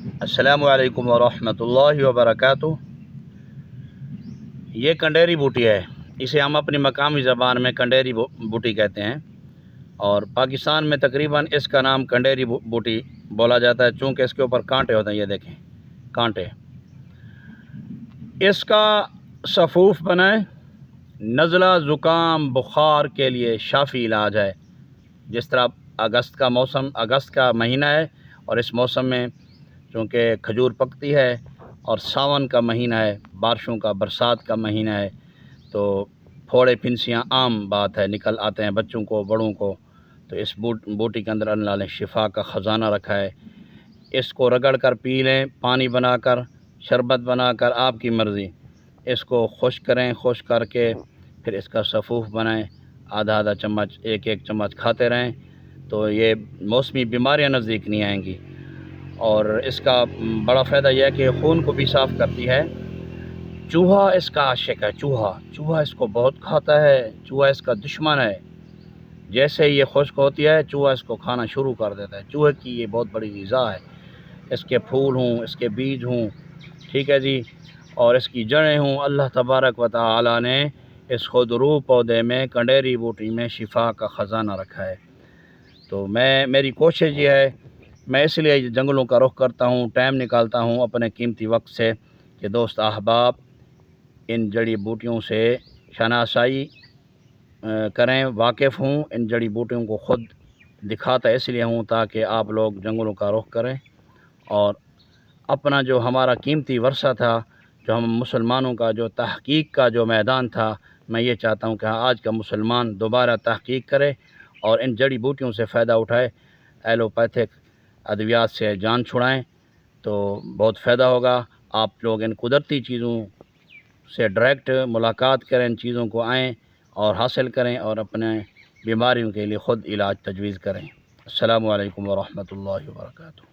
السلام علیکم ورحمۃ اللہ وبرکاتہ۔ یہ کنڈیری بوٹی ہے، اسے ہم اپنی مقامی زبان میں کنڈیری بوٹی کہتے ہیں، اور پاکستان میں تقریباً اس کا نام کنڈیری بوٹی بولا جاتا ہے، چونکہ اس کے اوپر کانٹے ہوتے ہیں۔ یہ دیکھیں کانٹے۔ اس کا سفوف بنائیں، نزلہ زکام بخار کے لیے شافی علاج ہے۔ جس طرح اگست کا مہینہ ہے، اور اس موسم میں چونکہ کھجور پکتی ہے، اور ساون کا مہینہ ہے، بارشوں کا برسات کا مہینہ ہے، تو پھوڑے پھنسیاں عام بات ہے، نکل آتے ہیں بچوں کو بڑوں کو۔ تو اس بوٹی کے اندر اللہ نے شفا کا خزانہ رکھا ہے۔ اس کو رگڑ کر پی لیں، پانی بنا کر، شربت بنا کر، آپ کی مرضی۔ اس کو خشک کریں، خشک کر کے پھر اس کا سفوف بنائیں، آدھا آدھا چمچ، ایک ایک چمچ کھاتے رہیں، تو یہ موسمی بیماریاں نزدیک نہیں آئیں گی۔ اور اس کا بڑا فائدہ یہ ہے کہ خون کو بھی صاف کرتی ہے۔ چوہا اس کا عاشق ہے، چوہا اس کو بہت کھاتا ہے، چوہا اس کا دشمن ہے۔ جیسے یہ خشک ہوتی ہے، چوہا اس کو کھانا شروع کر دیتا ہے۔ چوہے کی یہ بہت بڑی غذا ہے، اس کے پھول ہوں، اس کے بیج ہوں، ٹھیک ہے جی، اور اس کی جڑیں ہوں۔ اللہ تبارک و تعالی نے اس خودرو پودے میں، کنڈیری بوٹی میں شفا کا خزانہ رکھا ہے۔ تو میری کوشش یہ ہے، میں اس لیے جنگلوں کا رخ کرتا ہوں، ٹائم نکالتا ہوں اپنے قیمتی وقت سے، کہ دوست احباب ان جڑی بوٹیوں سے شناسائی کریں، واقف ہوں۔ ان جڑی بوٹیوں کو خود دکھاتا اس لیے ہوں تاکہ آپ لوگ جنگلوں کا رخ کریں، اور اپنا جو ہمارا قیمتی ورثہ تھا، جو ہم مسلمانوں کا جو تحقیق کا جو میدان تھا، میں یہ چاہتا ہوں کہ آج کا مسلمان دوبارہ تحقیق کرے اور ان جڑی بوٹیوں سے فائدہ اٹھائے، ایلوپیتھک ادویات سے جان چھڑائیں، تو بہت فائدہ ہوگا۔ آپ لوگ ان قدرتی چیزوں سے ڈائریکٹ ملاقات کریں، ان چیزوں کو آئیں اور حاصل کریں، اور اپنے بیماریوں کے لیے خود علاج تجویز کریں۔ السلام علیکم ورحمۃ اللہ وبرکاتہ۔